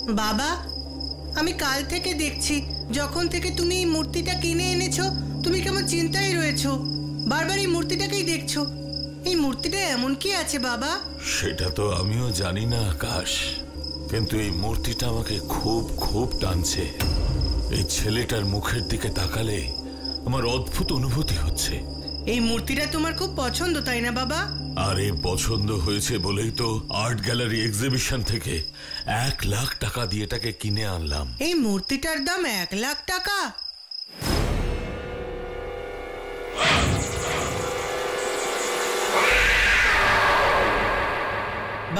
বাবা, আমি কাল থেকে দেখছি যখন থেকে তুমি এই মূর্তিটা কিনে এনেছো তুমি কেমন চিন্তায় রয়েছো। বারবার এই মূর্তিটাকেই দেখছো। এই মূর্তিটা এমন কি আছে বাবা? সেটা তো আমিও জানি না আকাশ, কিন্তু এই মূর্তিটা আমাকে খুব খুব টানছে। এই ছেলেটার মুখের দিকে তাকালে আমার অদ্ভুত অনুভূতি হচ্ছে। এই মূর্তিটা তোমার খুব পছন্দ, তাই না বাবা? আরে পছন্দ হয়েছে বলেই তো আর্ট গ্যালারি এক্সিবিশন থেকে 1 লাখ টাকা দিয়ে এটাকে কিনে আনলাম। এই মূর্তিটার দাম 1 লাখ টাকা?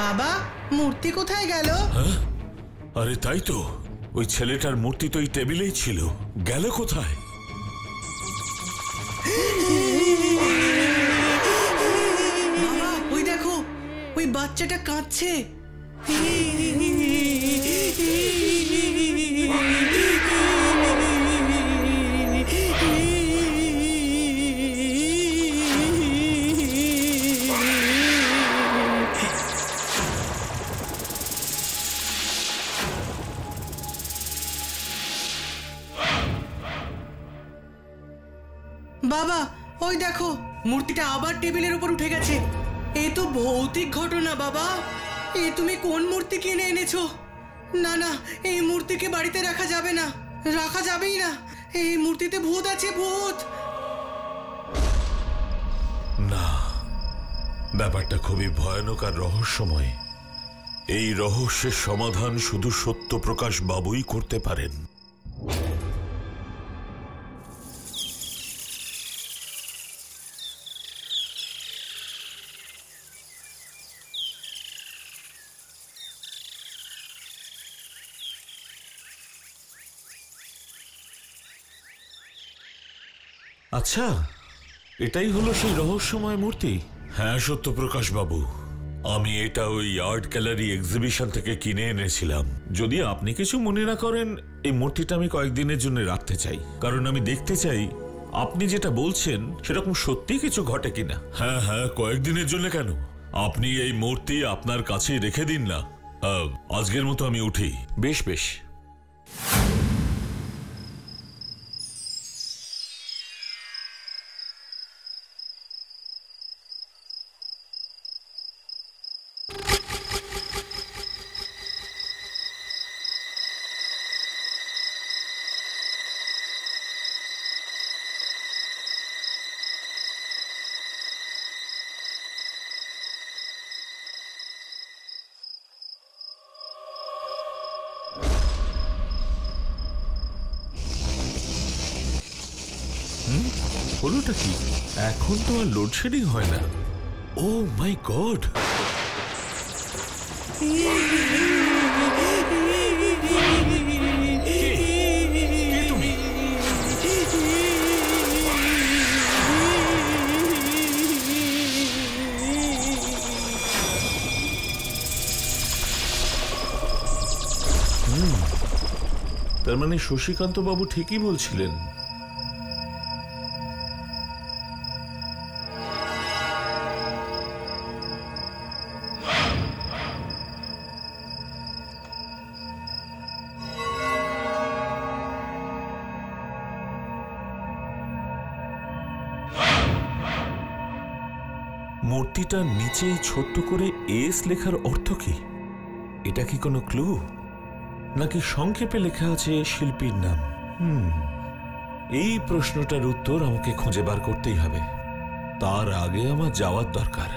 বাবা, মূর্তি কোথায় গেল? হ্যাঁ, আরে তাই তো, ওই ছেলেটার মূর্তি তো এই টেবিলেই ছিল, গেল কোথায়? বাবা, ওই দেখো, ওই বাচ্চাটা কাঁদছে। বাবা, ওই দেখো, মূর্তিটা আবার টেবিলের উপর উঠে গেছে। এ তো ভৌতিক ঘটনা বাবা। এ তুমি কোন মূর্তি কিনে এনেছো? না না, এই মূর্তিকে বাড়িতে রাখা যাবে না, রাখা যাবেই না। এই মূর্তিতে ভূত আছে, ভূত। না, ব্যাপারটা খুবই ভয়ানক আর রহস্যময়। এই রহস্যের সমাধান শুধু সত্যপ্রকাশ বাবুই করতে পারেন। আচ্ছা, এটাই হলো সেই রহস্যময় মূর্তি? হ্যাঁ সত্যপ্রকাশ বাবু, আমি এটা ওই আর্ট গ্যালারি এক্সিবিশন থেকে কিনে এনেছিলাম। যদি আপনি কিছু মনে না করেন, এই মূর্তিটা আমি কয়েকদিনের জন্য রাখতে চাই, কারণ আমি দেখতে চাই আপনি যেটা বলছেন সেরকম সত্যি কিছু ঘটে কিনা। হ্যাঁ হ্যাঁ, কয়েকদিনের জন্য কেন, আপনি এই মূর্তি আপনার কাছে রেখে দিন না। আজকের মতো আমি উঠি। বেশ বেশ। হলোটা কি? এখন তো আর লোডশেডিং হয় না। ও মাই গড! তুমি তার মানে শশীকান্ত বাবু ঠিকই বলছিলেন। মূর্তিটার নিচে ছোট্ট করে এস লেখার অর্থ কি? এটা কি কোনো ক্লু, নাকি সংক্ষেপে লেখা আছে শিল্পীর নাম? এই প্রশ্নটার উত্তর আমাকে খুঁজে বার করতেই হবে। তার আগে আমার যাওয়ার দরকার।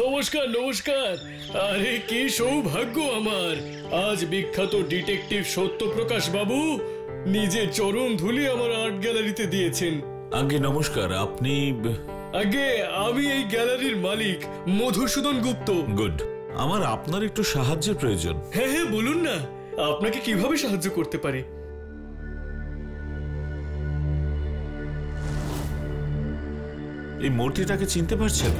নমস্কার নমস্কার। আরে কি সৌভাগ্য আমার, আজ বিখ্যাত ডিটেকটিভ সত্যপ্রকাশ বাবু নিজের চরণ ধুলি আমার আর্ট গ্যালারিতে দিয়েছেন। আগে নমস্কার, আপনি? আগে আমি এই গ্যালারির মালিক মধুসূদন গুপ্ত। গুড। আমার আপনার একটু সাহায্যের প্রয়োজন। হ্যাঁ হ্যাঁ, বলুন না, আপনাকে কিভাবে সাহায্য করতে পারে? এই মূর্তিটাকে চিনতে পারছেন?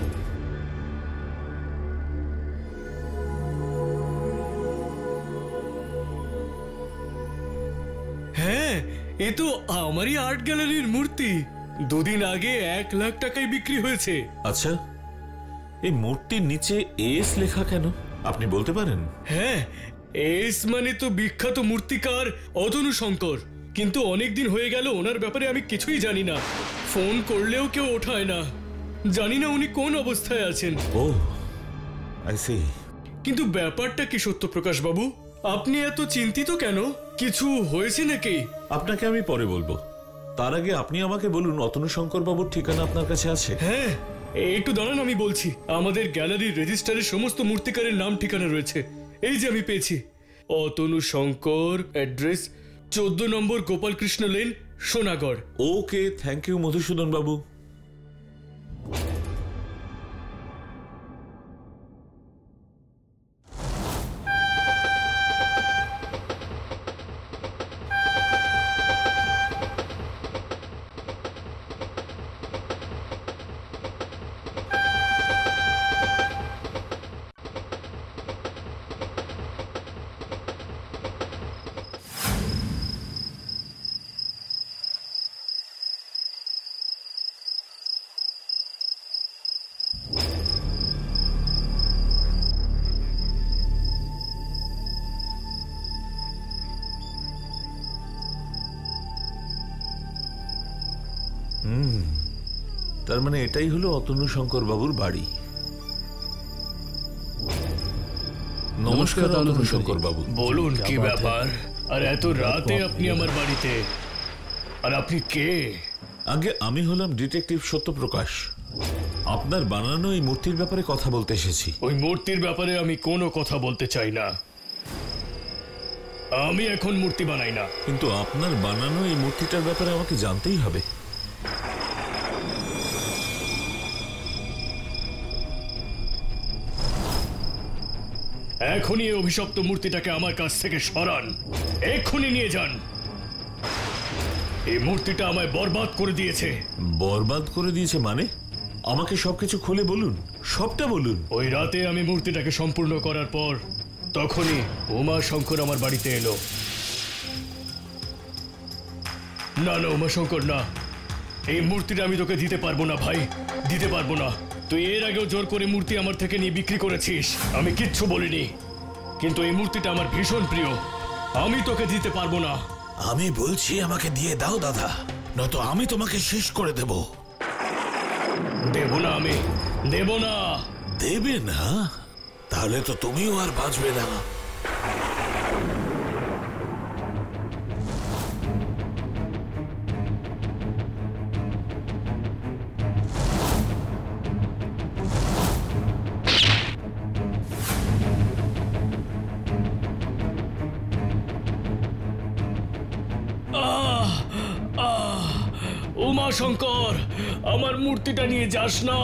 হ্যাঁ, এ তো আমারই আর্ট গ্যালারির মূর্তি। দুদিন আগে 1,00,000 টাকায় বিক্রি হয়েছে। আচ্ছা, এই মূর্তির নিচে এস লেখা কেন আপনি বলতে পারেন? হ্যাঁ, এস মানে তো বিখ্যাত মূর্তিকার অতনু শঙ্কর। কিন্তু অনেকদিন হয়ে গেল ওনার ব্যাপারে আমি কিছুই জানি না। ফোন করলেও কেউ ওঠায় না। জানি না উনি কোন অবস্থায় আছেন। ও, আই সি। কিন্তু ব্যাপারটা কি সত্যপ্রকাশ বাবু? আপনি এত চিন্তিত কেন? কিছু হয়েছে নাকি? আপনাকে আমি পরে বলবো, তার আগে আপনি আমাকে বলুন, অতনু শঙ্কর বাবুর ঠিকানা আপনার কাছে আছে? হ্যাঁ, একটু দাঁড়ান, আমি বলছি। আমাদের গ্যালারির রেজিস্টারে সমস্ত মূর্তিকারের নাম ঠিকানা রয়েছে। এই যে আমি পেয়েছি। Atanu Shankar, address 14 number Gopalkrishna lane, Sonagarh. Okay, thank you Madhusudan babu. তার মানে এটাই হলো অতনু শঙ্কর বাবুর বাড়ি। নমস্কার অতনু শঙ্কর বাবু। বলুন কি ব্যাপার? আর এত রাতে আপনি আমার বাড়িতে? আর আপনি কে? আগে আমি হলাম ডিটেকটিভ সত্যপ্রকাশ। আপনার বানানো এই মূর্তির ব্যাপারে কথা বলতে এসেছি। ওই মূর্তির ব্যাপারে আমি কোনো কথা বলতে চাই না। আমি এখন মূর্তি বানাই না। কিন্তু আপনার বানানো এই মূর্তিটার ব্যাপারে আমাকে জানতেই হবে। এখনই এই অভিশপ্ত মূর্তিটাকে আমার কাছ থেকে সরান। এক্ষুনি নিয়ে যান। এই মূর্তিটা আমায় বরবাদ করে দিয়েছে। বরবাদ করে দিয়েছে মানে? আমাকে সবকিছু খুলে বলুন, সবটা বলুন। ওই রাতে আমি মূর্তিটাকে সম্পূর্ণ করার পর তখনই উমা শঙ্কর আমার বাড়িতে এলো। না না উমা শঙ্কর না, এই মূর্তিটা আমি তোকে দিতে পারবো না ভাই, দিতে পারবো না। তুই এর আগেও জোর করে মূর্তি আমার থেকে নিয়ে বিক্রি করেছিস, আমি কিচ্ছু বলিনি। কিন্তু এই মূর্তিটা আমার ভীষণ প্রিয়, আমি তোকে দিতে পারবো না। আমি বলছি আমাকে দিয়ে দাও দাদা, নয়তো আমি তোমাকে শেষ করে দেব। দেব না, আমি দেব না। দেবে না? তাহলে তো তুমিও আর বাঁচবে না। উমা শঙ্কর, আমার মূর্তিটা নিয়ে যাস না।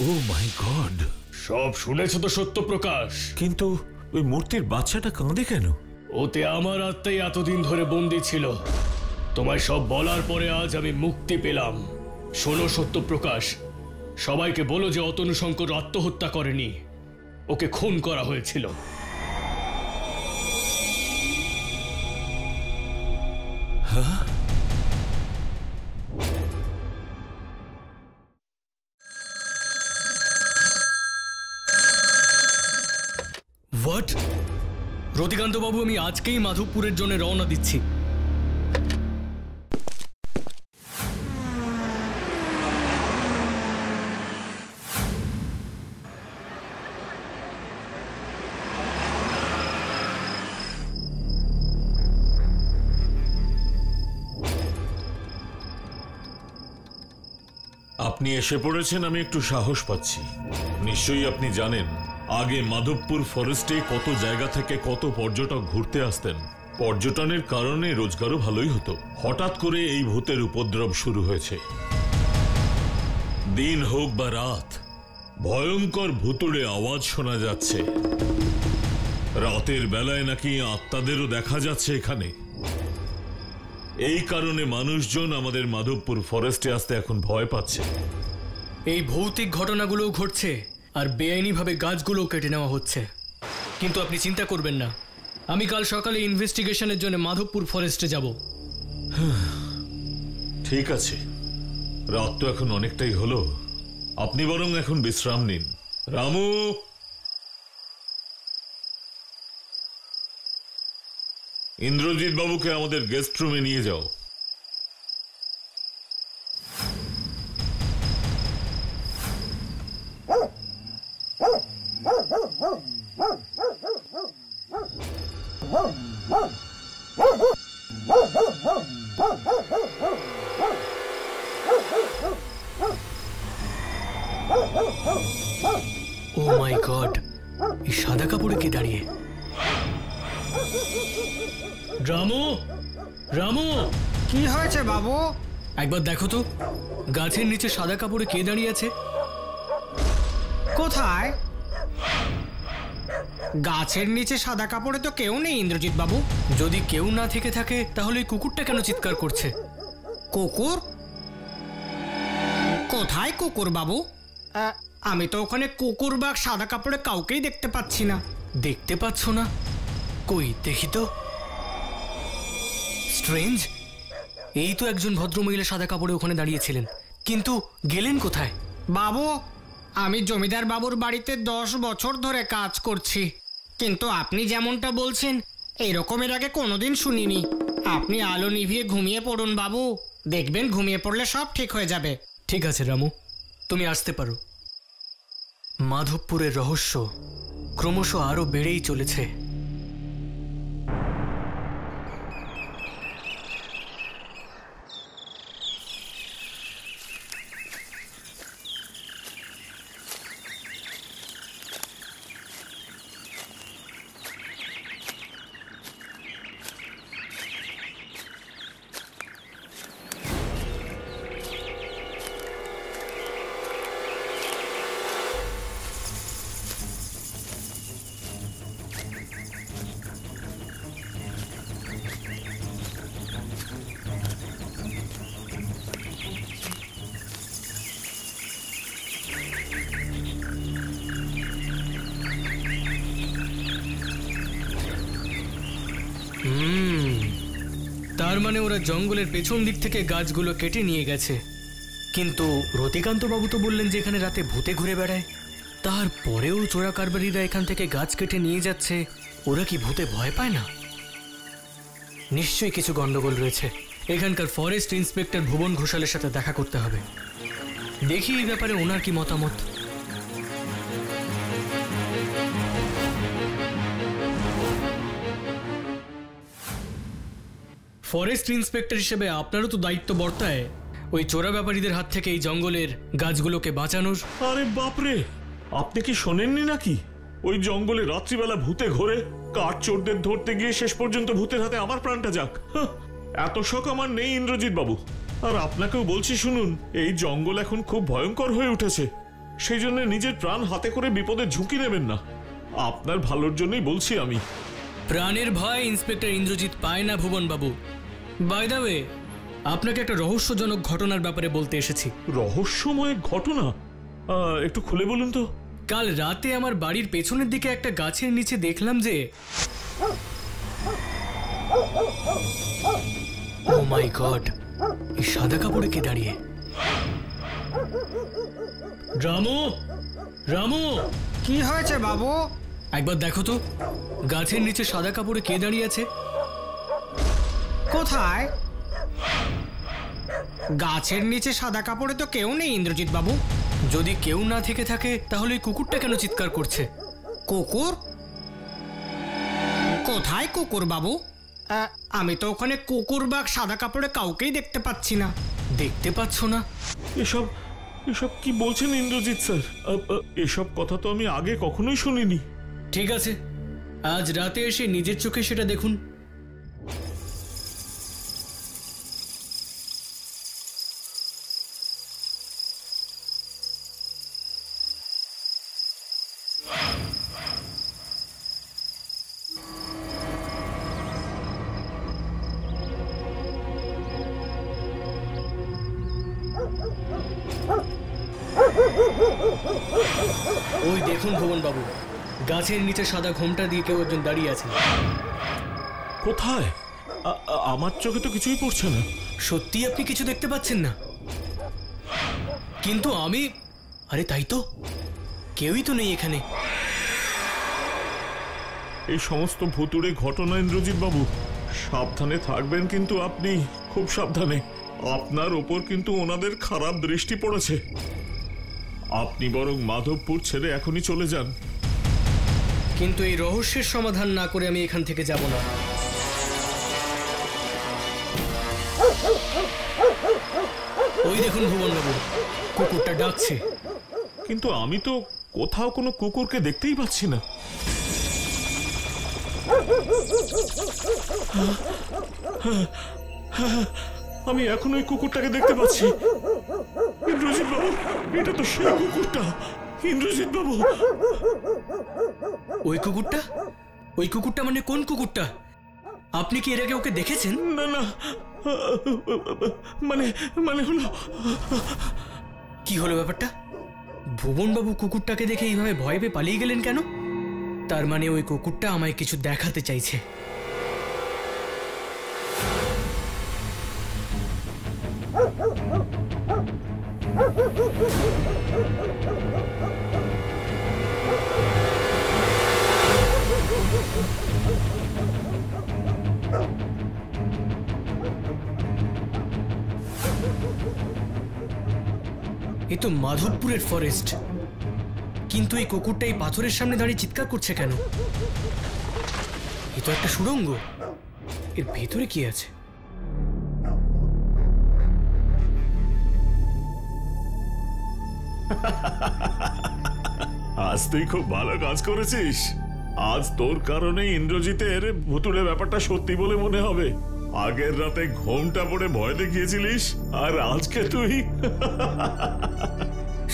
ও মাই গড! সব শুনেছো তো সত্যপ্রকাশ? কিন্তু ওই মূর্তির বাচ্চাটা কাঁদে কেন? ওতে আমার আত্মাই এতদিন ধরে বন্দী ছিল। তোমায় সব বলার পরে আজ আমি মুক্তি পেলাম। শোনো সত্যপ্রকাশ, সবাইকে বলো যে অতনু শঙ্কর আত্মহত্যা করেনি, ওকে খুন করা হয়েছিল। হোয়াট? রতিকান্ত বাবু, আমি আজকেই মাধবপুরের জন্য রওনা দিচ্ছি। আপনি এসে পড়েছেন, আমি একটু সাহস পাচ্ছি। নিশ্চয়ই আপনি জানেন আগে মাধবপুর ফরেস্টে কত জায়গা থেকে কত পর্যটক ঘুরতে আসতেন। পর্যটনের কারণে রোজগারও ভালোই হতো। হঠাৎ করে এই ভূতের উপদ্রব শুরু হয়েছে। দিন হোক বা রাত, ভয়ঙ্কর ভুতুড়ে আওয়াজ শোনা যাচ্ছে। রাতের বেলায় নাকি আত্মাদেরও দেখা যাচ্ছে এখানে। এই কারণে মানুষজন আমাদের মাধবপুর ফরেস্টে আসতে এখন ভয় পাচ্ছে। এই ভৌতিক ঘটনাগুলোও ঘটছে আর বেআইনিভাবে গাছগুলোও কেটে নেওয়া হচ্ছে। কিন্তু আপনি চিন্তা করবেন না, আমি কাল সকালে ইনভেস্টিগেশনের জন্য মাধবপুর ফরেস্টে যাব। ঠিক আছে, রাত তো এখন অনেকটাই হলো, আপনি বরং এখন বিশ্রাম নিন। রামু, ইন্দ্রজিৎ বাবুকে আমাদের গেস্ট রুমে নিয়ে যাও। ও মাই গড, এই সাদা কাপড়ে কে দাঁড়িয়ে? রামু, রামু, কি হয়েছে বাবু? একবার দেখো তো গাছের নিচে সাদা কাপড়ে কে দাঁড়িয়ে আছে? কোথায়? গাছের নিচে সাদা কাপড়ে তো কেউ নেই ইন্দ্রজিৎ বাবু। যদি কেউ না থেকে থাকে তাহলে এই কুকুরটা কেন চিৎকার করছে? কুকুর? কোথায় কুকুর বাবু? আমি তো ওখানে কুকুর বা সাদা কাপড়ে কাউকেই দেখতে পাচ্ছি না। দেখতে পাচ্ছ না? কই দেখি তো। স্ট্রেঞ্জ, এই তো একজন ভদ্রমহিলা সাদা কাপড়ে ওখানে দাঁড়িয়েছিলেন, কিন্তু গেলেন কোথায়? বাবু, আমি জমিদার বাবুর বাড়িতে 10 বছর ধরে কাজ করছি, কিন্তু আপনি যেমনটা বলছেন এরকমের আগে কোনোদিন শুনিনি। আপনি আলো নিভিয়ে ঘুমিয়ে পড়ুন বাবু, দেখবেন ঘুমিয়ে পড়লে সব ঠিক হয়ে যাবে। ঠিক আছে রামু, তুমি আসতে পারো। মাধবপুরের রহস্য ক্রমশ আরো বেড়েই চলেছে। তার মানে ওরা জঙ্গলের পেছন দিক থেকে গাছগুলো কেটে নিয়ে গেছে। কিন্তু রতিকান্ত বাবু তো বললেন যে এখানে রাতে ভূতে ঘুরে বেড়ায়। তারপরেও চোরা কারবারিরা এখান থেকে গাছ কেটে নিয়ে যাচ্ছে। ওরা কি ভূতে ভয় পায় না? নিশ্চয়ই কিছু গন্ডগোল রয়েছে। এখানকার ফরেস্ট ইন্সপেক্টর ভুবন ঘোষালের সাথে দেখা করতে হবে। দেখি এই ব্যাপারে ওনার কি মতামত। ফরেস্ট ইন্সপেক্টর হিসেবে আপনারও তো দায়িত্ব বর্তায় ওই চোরা ব্যাপারীদের হাত থেকে এই জঙ্গলের গাছগুলোকে বাঁচানোর। আরে বাপরে, আপনি কি শোনেননি নাকি? ওই জঙ্গলে রাত্রিবেলা ভূতে ঘোরে, কাঠ চোরদের ধরতে গিয়ে শেষ পর্যন্ত ভূতের হাতে আমার প্রাণটা যাক। এত শখ আমার নেই ইন্দ্রজিৎ বাবু। আর আপনাকেও বলছি শুনুন, এই জঙ্গল এখন খুব ভয়ঙ্কর হয়ে উঠেছে। সেই জন্য নিজের প্রাণ হাতে করে বিপদের ঝুঁকি নেবেন না। আপনার ভালোর জন্যই বলছি আমি। প্রাণের ভয় ইন্সপেক্টর ইন্দ্রজিৎ পায় না ভুবন বাবু। বাই দ্য ওয়ে, আপনাকে একটা রহস্যজনক ঘটনার ব্যাপারে বলতে এসেছি। রহস্যময় ঘটনা? একটু খুলে বলুন তো। কাল রাতে আমার বাড়ির পেছনের দিকে একটা গাছের নিচে দেখলাম যে ও মাই গড, এই সাদা কাপড়ে কে দাঁড়িয়ে? রামু, রামু, কি হয়েছে বাবু? একবার দেখো তো গাছের নিচে সাদা কাপড়ে কে দাঁড়িয়ে আছে? কোথায়? গাছের নিচে সাদা কাপড়ে তো কেউ নেই ইন্দ্রজিৎ বাবু। যদি কেউ না থেকে থাকে তাহলে এই কুকুরটা কেন চিৎকার করছে? কুকুর? কোথায় কুকুর বাবু? আমি তো ওখানে কুকুর বা সাদা কাপড়ে কাউকেই দেখতে পাচ্ছি না। দেখতে পাচ্ছ না? এসব কি বলছেন ইন্দ্রজিৎ স্যার? এসব কথা তো আমি আগে কখনোই শুনিনি। ঠিক আছে, আজ রাতে এসে নিজের চোখে সেটা দেখুন। ওই দেখুন ভুবন বাবু, গাছের নিচে সাদা ঘোমটা দিয়ে কেউ একজন দাঁড়িয়ে আছে। কোথায়? আমার চোখে তো কিছুই পড়ছে না। সত্যি আপনি কিছু দেখতে পাচ্ছেন না? কিন্তু আমি, আরে তাই তো, কেউই তো নেই এখানে। এই সমস্ত ভুতুড়ে ঘটনা ইন্দ্রজিৎ বাবু, সাবধানে থাকবেন কিন্তু আপনি, খুব সাবধানে। আপনার ওপর কিন্তু ওনাদের খারাপ দৃষ্টি পড়েছে। আপনি বরং মাধবপুর ছেড়ে এখনই চলে যান। কিন্তু এই রহস্যের সমাধান না করে আমি এখান থেকে যাব না। ওই দেখুন ভুবন বাবু, কুকুরটা ডাকছে। কিন্তু আমি তো কোথাও কোনো কুকুরকে দেখতেই পাচ্ছি না। আমি এখন ওই কুকুরটাকে দেখতে পাচ্ছি। ইন্দ্রজিৎ বাবু, এটা তো সেই কুকুরটা। ইন্দ্রজিৎ বাবু, ওই কুকুরটা? ওই কুকুরটা মানে কোন কুকুরটা? আপনি কি এর আগে ওকে দেখেছেন? না না, মানে মানে হলো। কি হলো ব্যাপারটা? ভুবন বাবু কুকুরটাকে দেখে এইভাবে ভয় পেয়ে পালিয়ে গেলেন কেন? তার মানে ওই কুকুরটা আমায় কিছু দেখাতে চাইছে। এ তো মাধবপুরের ফরেস্ট, কিন্তু এই কুকুরটা এই পাথরের সামনে দাঁড়িয়ে চিৎকার করছে কেন? এ তো একটা সুড়ঙ্গ, এর ভেতরে কি আছে? আজ তুই খুব ভালো কাজ করেছিস। আজ তোর কারণে ইন্দ্রজিতের ভুতুড়ে ব্যাপারটা সত্যি বলে মনে হবে। আগের রাতে ঘোমটা পড়ে ভয় দেখিয়েছিলিস, আর আজকে তুই।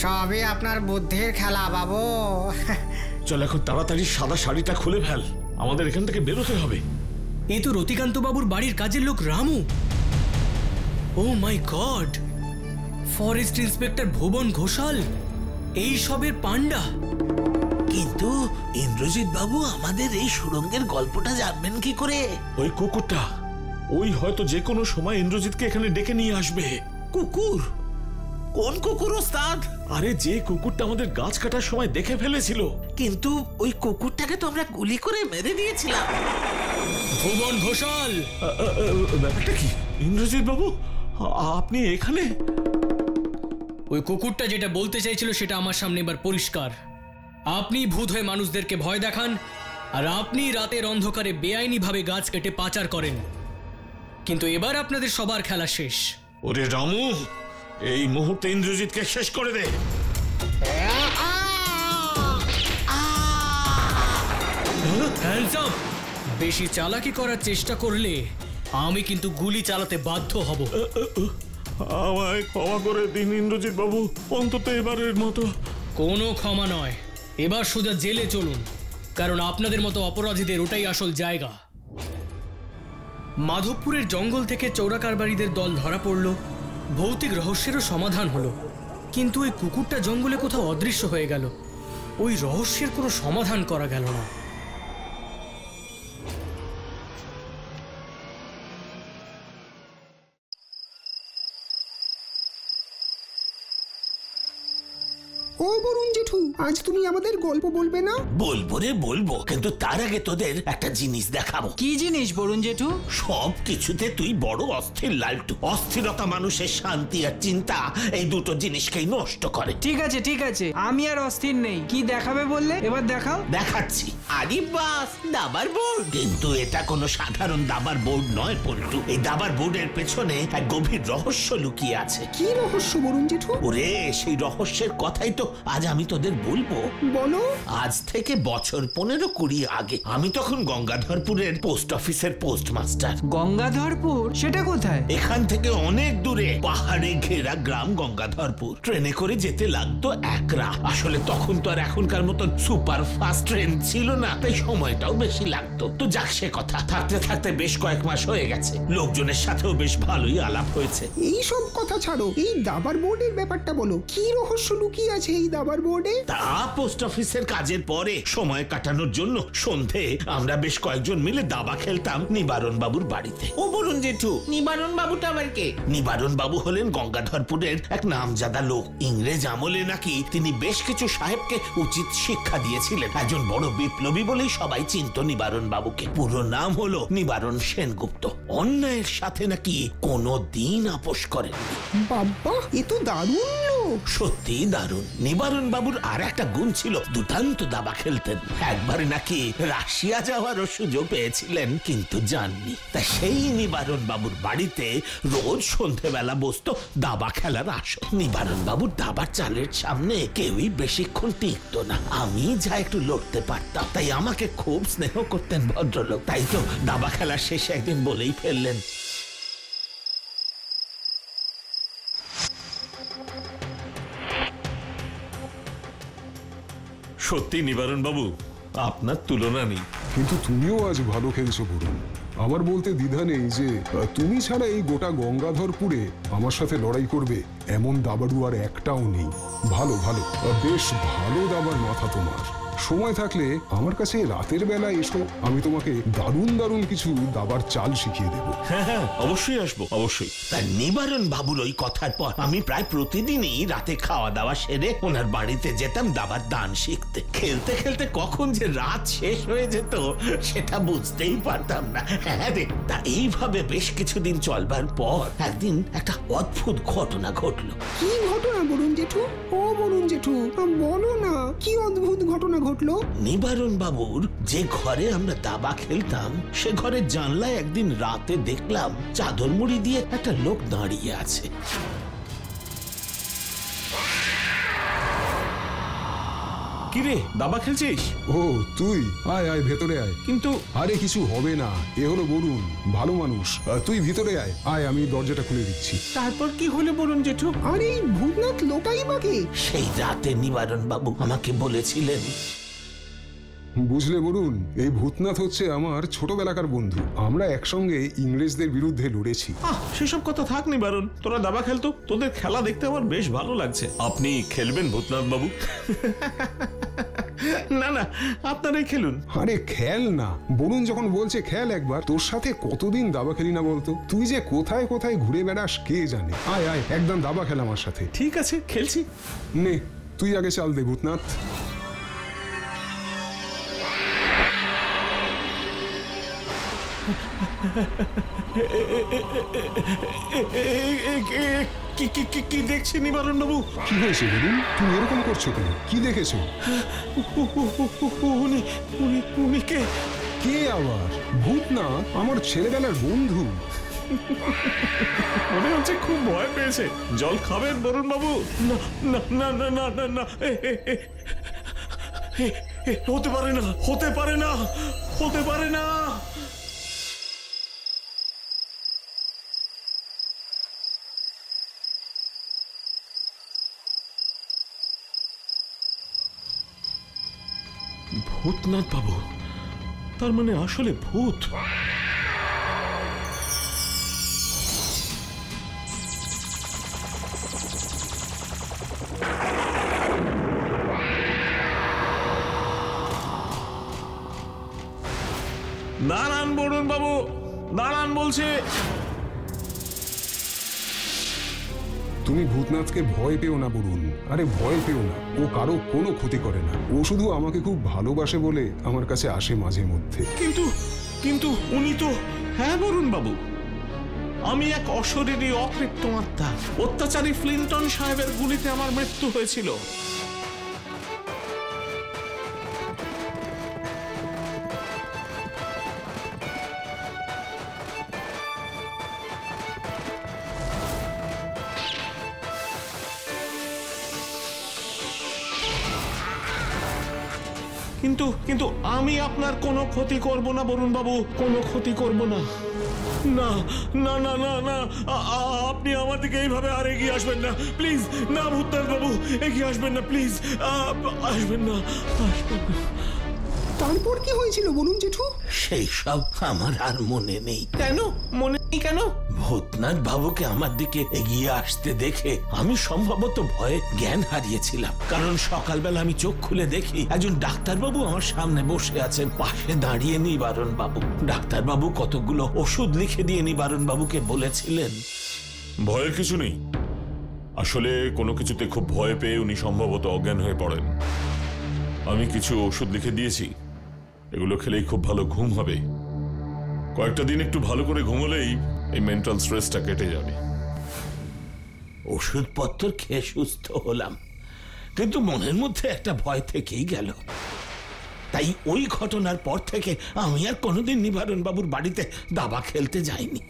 সবই আপনার বুদ্ধির খেলা বাবু। চল এখন তাড়াতাড়ি সাদা শাড়িটা খুলে ফেল, আমাদের এখান থেকে বেরোতে হবে। এই তো রতিকান্ত বাবুর বাড়ির কাজের লোক রামু। ও মাই গড, ফরেস্ট ইন্সপেক্টর ভুবন ঘোষাল, এই সবের পান্ডা। কিন্তু ইন্দ্রজিৎ বাবু আমাদের এই সুড়ঙ্গের গল্পটা জানবেন কি করে? ওই কুকুরটা, ওই হয়তো যে কোনো সময় ইন্দ্রজিৎকে এখানে ডেকে নিয়ে আসবে। কুকুর? কোন কুকুর ওস্তাদ? আরে যে কুকুরটা আমাদের গাছ কাটার সময় দেখে ফেলেছিল। কিন্তু ওই কুকুরটাকে তো আমরা গুলি করে মেরে দিয়েছিলাম। ভুবন ঘোষাল, ব্যাপারটা কি ইন্দ্রজিৎ বাবু, আপনি এখানে? ওই কুকুরটা যেটা বলতে চাইছিল সেটা আমার সামনে এবার পরিষ্কার। আপনি ভূত হয়ে মানুষদেরকে ভয় দেখান, আর আপনি রাতের অন্ধকারে বেআইনিভাবে গাছ কেটে পাচার করেন। কিন্তু এবার আপনাদের সবার খেলা শেষ। ওরে রামু, এই মুহূর্তে ইন্দ্রজিৎকে শেষ করে দে। Hands up! বেশি চালাকি করার চেষ্টা করলে আমি কিন্তু গুলি চালাতে বাধ্য হব। আমায় ক্ষমা করে দিন ইন্দ্রজিৎ বাবু, অন্তত এবারের মতো। কোনো ক্ষমা নয়, এবার সোজা জেলে চলুন, কারণ আপনাদের মতো অপরাধীদের ওটাই আসল জায়গা। মাধবপুরের জঙ্গল থেকে চোরা কারবারিদের দল ধরা পড়ল, ভৌতিক রহস্যেরও সমাধান হলো। কিন্তু ওই কুকুরটা জঙ্গলে কোথাও অদৃশ্য হয়ে গেল, ওই রহস্যের কোনো সমাধান করা গেল না। ও বরুণ জেঠু, আজ তুমি আমাদের গল্প বলবে না? বলবো রে বলবো, কিন্তু তার আগে তোদের একটা জিনিস দেখাবো। কি জিনিস বরুণ জেঠু? সব কিছুতে তুই বড় অস্থির লালটু। অস্থিরতা মানুষের শান্তি আর চিন্তা, এই দুটো জিনিসকেই নষ্ট করে। ঠিক আছে ঠিক আছে, আমি আর অস্থির নেই। কি দেখাবে বললে, এবার দেখাও। দেখাচ্ছি। আরে বাস, দাবার বোর্ড। কিন্তু এটা কোনো সাধারণ দাবার বোর্ড নয় পল্টু। এই দাবার বোর্ডের পেছনে এক গভীর রহস্য লুকিয়ে আছে। কি রহস্য বরুণ জেঠু? ওরে, সেই রহস্যের কথাই তো আজ আমি তোদের বলবো। বলো। আজ থেকে বছর 15-20 আগে আমি তখন গঙ্গাধরপুরের পোস্ট অফিসের পোস্টমাস্টার। গঙ্গাধরপুর? সেটা কোথায়? এখান থেকে অনেক দূরে পাহাড়ে ঘেরা গ্রাম গঙ্গাধরপুর। ট্রেনে করে যেতে লাগতো 1 রাত। আসলে তখন তো আর এখনকার মতন সুপার ফাস্ট ট্রেন ছিল না, তাই সময়টাও বেশি লাগতো। তো যাক, সে কথা। থাকতে থাকতে বেশ কয়েক মাস হয়ে গেছে, লোকজনের সাথেও বেশ ভালোই আলাপ হয়েছে। এই সব কথা ছাড়ো, এই দাবার বোর্ডের ব্যাপারটা বলো। কি রহস্য লুকিয়ে আছে এই দাবার বোর্ডে? তা পোস্ট অফিসের কাজের পরে সময় কাটানোর জন্য সন্ধে আমরা বেশ কয়েকজন মিলে দাবা খেলতাম নিবারণ বাবুর বাড়িতে। ও বরুণ জেঠু, নিবারণ বাবুটা আবার কে? নিবারণ বাবু হলেন গঙ্গাধরপুরের এক নামজাদা লোক। ইংরেজ আমলে নাকি তিনি বেশ কিছু সাহেবকে উচিত শিক্ষা দিয়েছিলেন। একজন বড় বিপ্লবী বলেই সবাই চিনত নিবারণ বাবুকে। পুরো নাম হলো নিবারণ সেনগুপ্ত। অন্যায়ের সাথে নাকি কোনো দিন আপোষ করেন। বাবা, এ তো দারুণ লোক। সত্যি দারুণ। নিবারণ বাবুর আর একটা গুণ ছিল, দুর্দান্ত দাবা খেলতেন। একবারে নাকি রাশিয়া যাওয়ারও সুযোগ পেয়েছিলেন, কিন্তু যাননি। তা সেই নিবারণ বাবুর বাড়িতে রোজ সন্ধেবেলা বসতো দাবা খেলার আসর। নিবারণ বাবুর দাবার চালের সামনে কেউই বেশিক্ষণ টিকতো না। আমি যা একটু লড়তে পারতাম, তাই আমাকে খুব স্নেহ করতেন ভদ্রলোক। তাই তো দাবা খেলার শেষে একদিন বলেই ফেললেন, সত্যি নিবারণ বাবু, আপনার তুলনা নেই। কিন্তু তুমিও আজ ভালো খেলছো বরুণ। আমার বলতে দ্বিধা নেই যে তুমি ছাড়া এই গোটা গঙ্গাধরপুরে আমার সাথে লড়াই করবে এমন দাবাড়ু আর একটাও নেই। ভালো ভালো, বেশ ভালো দাবার মাথা তোমার। সময় থাকলে আমার কাছে রাতের বেলা এসো, আমি তোমাকে দারুণ দারুণ কিছু দাবার চাল শিখিয়ে দেব। হ্যাঁ হ্যাঁ, অবশ্যই আসবো, অবশ্যই। তা নিবারণ বাবুর ওই কথার পর আমি প্রায় প্রতিদিনই রাতে খাওয়া দাওয়া সেরে ওনার বাড়িতে যেতাম দাবার দান শিখতে। খেলতে খেলতে কখন যে রাত শেষ হয়ে যেত সেটা বুঝতেই পারতাম না। হ্যাঁ রে, তা এইভাবে বেশ কিছুদিন চলবার পর একদিন একটা অদ্ভুত ঘটনা ঘটলো। কি ঘটনা বরুণ জেঠু? ও বরুণ জেঠু, বলো না, কি অদ্ভুত ঘটনা ঘটলো? নিবারণ বাবুর যে ঘরে আমরা দাবা খেলতাম, সে ঘরের জানলায় একদিন রাতে দেখলাম চাদর মুড়ি দিয়ে একটা লোক দাঁড়িয়ে আছে। কিরে, দাবা খেলছিস? ও তুই, আয় আয় ভেতরে আয়। কিন্তু আরে কিছু হবে না, এ হলো বরুণ, ভালো মানুষ। তুই ভিতরে আয়, আয় আমি দরজাটা খুলে দিচ্ছি। তারপর কি হলো বরুণ জেঠু? আরে এই ভূতনাথ লোকাই বাকে। সেই রাতে নিবারণ বাবু আমাকে বলেছিলেন, বুঝলে বরুণ, এই ভূতনাথ হচ্ছে আমার ছোটবেলাকার বন্ধু। আমরা একসঙ্গে ইংরেজদের বিরুদ্ধে লড়েছি। সেসব কথা থাক নিবারণ, তোরা দাবা খেলতো, তোদের খেলা দেখতে আমার বেশ ভালো লাগছে। আপনি খেলবেন ভূতনাথ বাবু? না না, আপনারাই খেলুন। আরে খেল না, বরুণ যখন বলছে খেল একবার। তোর সাথে কতদিন দাবা খেলি না বলতো? তুই যে কোথায় কোথায় ঘুরে বেড়াস কে জানে। আয় আয়, একদম দাবা খেল আমার সাথে। ঠিক আছে, খেলছি। নে, তুই আগে চাল দে ভূতনাথ। কি দেখছি নিবারণ বাবু? কি হয়েছে বলুন, তুমি এরকম করছো কেন? কি দেখেছো? উনি কে? কে আবার? ভূতনাথ, আমার ছেলেবেলার বন্ধু। মনে হচ্ছে খুব ভয় পেয়েছে। জল খাবেন বরুণ বাবু? না না না না না না না, হতে পারে না, হতে পারে না, হতে পারে না। ভূতনাথ বাবু, তার মানে আসলে ভূত। দাঁড়ান বরুণ বাবু, দাঁড়ান বলছে। তুমি ভূতনাথকে ভয় পেও না বরুণ, আরে ভয় পেও না, ও কারো কোনো ক্ষতি করে না। ও শুধু আমাকে খুব ভালোবাসে বলে আমার কাছে আসে মাঝে মধ্যে। কিন্তু কিন্তু উনি তো, হ্যাঁ বরুণ বাবু, আমি এক অশরীরী অতৃপ্ত আত্মা। অত্যাচারী ফ্লিন্টন সাহেবের গুলিতে আমার মৃত্যু হয়েছিল। কিন্তু কিন্তু আমি আপনার কোনো ক্ষতি করব না বরুণ বাবু, কোনো ক্ষতি করব না। না না না না না, আপনি আমার দিকে এইভাবে আর এগিয়ে আসবেন না প্লিজ। না ভূতনাথ বাবু, এগিয়ে আসবেন না প্লিজ, আসবেন না, আসবেন না। তারপর কি হয়েছিল বলুন জেঠু? সেই সব আমার আর মনে নেই। কেন মনে নেই কেন? ভূতনাথ বাবুকে আমার দিকে এগিয়ে আসতে দেখে আমি সম্ভবত ভয়ে জ্ঞান হারিয়েছিলাম। কারণ সকালবেলা আমি চোখ খুলে দেখি একজন ডাক্তারবাবু আমার সামনে বসে আছেন, পাশে দাঁড়িয়ে নিবারণ বাবু। ডাক্তারবাবু কতগুলো ওষুধ লিখে দিয়ে নিবারণ বাবুকে বলেছিলেন, ভয়ের কিছু নেই। আসলে কোনো কিছুতে খুব ভয় পেয়ে উনি সম্ভবত অজ্ঞান হয়ে পড়েন। আমি কিছু ওষুধ লিখে দিয়েছি, এগুলো খেলেই খুব ভালো ঘুম হবে। কয়েকটা দিন একটু ভালো করে ঘুমলেই এই মেন্টাল স্ট্রেসটা কেটে যাবে। ওষুধপত্র খেয়ে সুস্থ হলাম, কিন্তু মনের মধ্যে একটা ভয় থেকেই গেল। তাই ওই ঘটনার পর থেকে আমি আর কোনোদিন নিবারণ বাবুর বাড়িতে দাবা খেলতে যাইনি।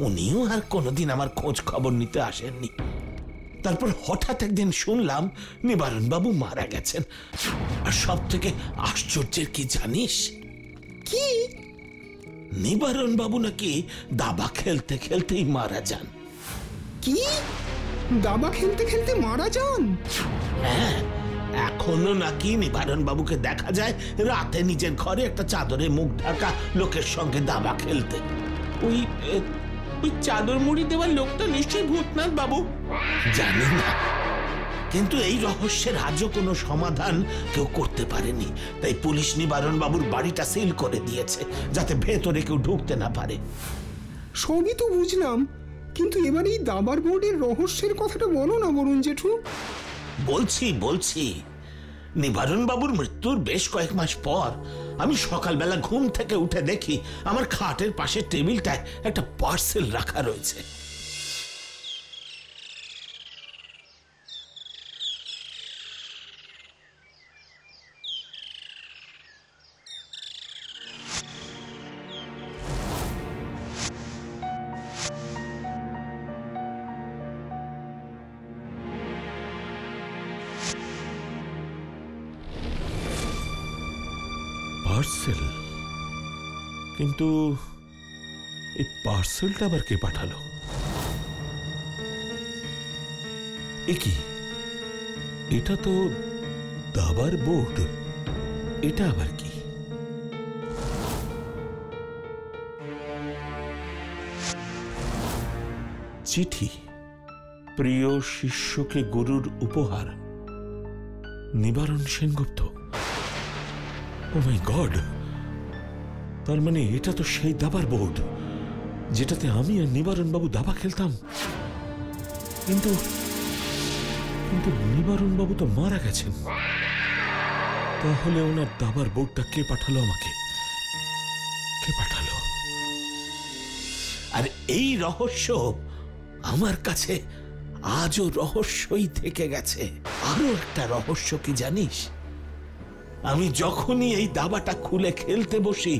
উনিও আর কোনোদিন আমার খোঁজ খবর নিতে আসেননি। তারপর হঠাৎ একদিন শুনলাম নিবারণ বাবু মারা গেছেন। আর সব থেকে আশ্চর্যের কি জানিস? কি? নিবারণ বাবু নাকি দাবা খেলতে খেলতেই মারা যান। কি? দাবা খেলতে খেলতে মারা যান? হ্যাঁ, এখনো নাকি নিবারণ বাবুকে দেখা যায় রাতে নিজের ঘরে একটা চাদরে মুখ ঢাকা লোকের সঙ্গে দাবা খেলতে। ওই ওই চাদর মুড়ি দেওয়ার লোকটা নিশ্চয়ই ভূতনাথ বাবু। জানি না, কিন্তু এই রহস্যের আজও কোনো সমাধান কেউ করতে পারেনি। তাই পুলিশ নিবারণ বাবুর বাড়িটা সিল করে দিয়েছে, যাতে ভেতরে কেউ ঢুকতে না পারে। সবই তো বুঝলাম, কিন্তু এবার এই দাবার বোর্ডের রহস্যের কথাটা বলো না বরুণ জেঠু। বলছি নিবারণ বাবুর মৃত্যুর বেশ কয়েক মাস পর আমি সকালবেলা ঘুম থেকে উঠে দেখি আমার খাটের পাশে টেবিলটায় একটা পার্সেল রাখা রয়েছে। পার্সেল? কিন্তু এই পার্সেলটা আবার কে পাঠালো? কি এটা তো দাবার বোর্ড, এটা আবার কি? চিঠি, প্রিয় শিষ্যকে গুরুর উপহার, নিবারণ সেনগুপ্ত। ও মাই গড, তার মানে এটা তো সেই দাবার বোর্ড যেটাতে আমি আর নিবারণ বাবু দাবা খেলতাম। কিন্তু কিন্তু নিবারণ বাবু তো মারা গেছেন। তাহলে ওনার দাবার বোর্ডটা কে পাঠালো আমাকে? কে পাঠালো? আর এই রহস্য আমার কাছে আজও রহস্যই থেকে গেছে। আরো একটা রহস্য কি জানিস? আমি যখনই এই দাবাটা খুলে খেলতে বসি,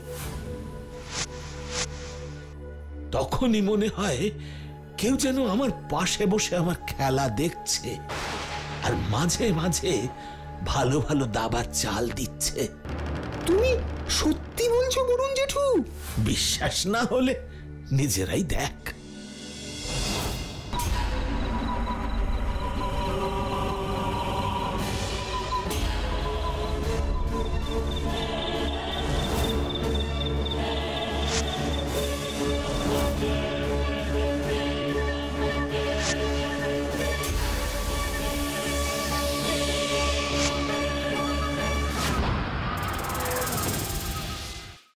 তখনই মনে হয় কেউ যেন আমার পাশে বসে আমার খেলা দেখছে, আর মাঝে মাঝে ভালো ভালো দাবার চাল দিচ্ছে। তুমি সত্যি বলছো বরুণ জেঠু? বিশ্বাস না হলে নিজেরাই দেখ।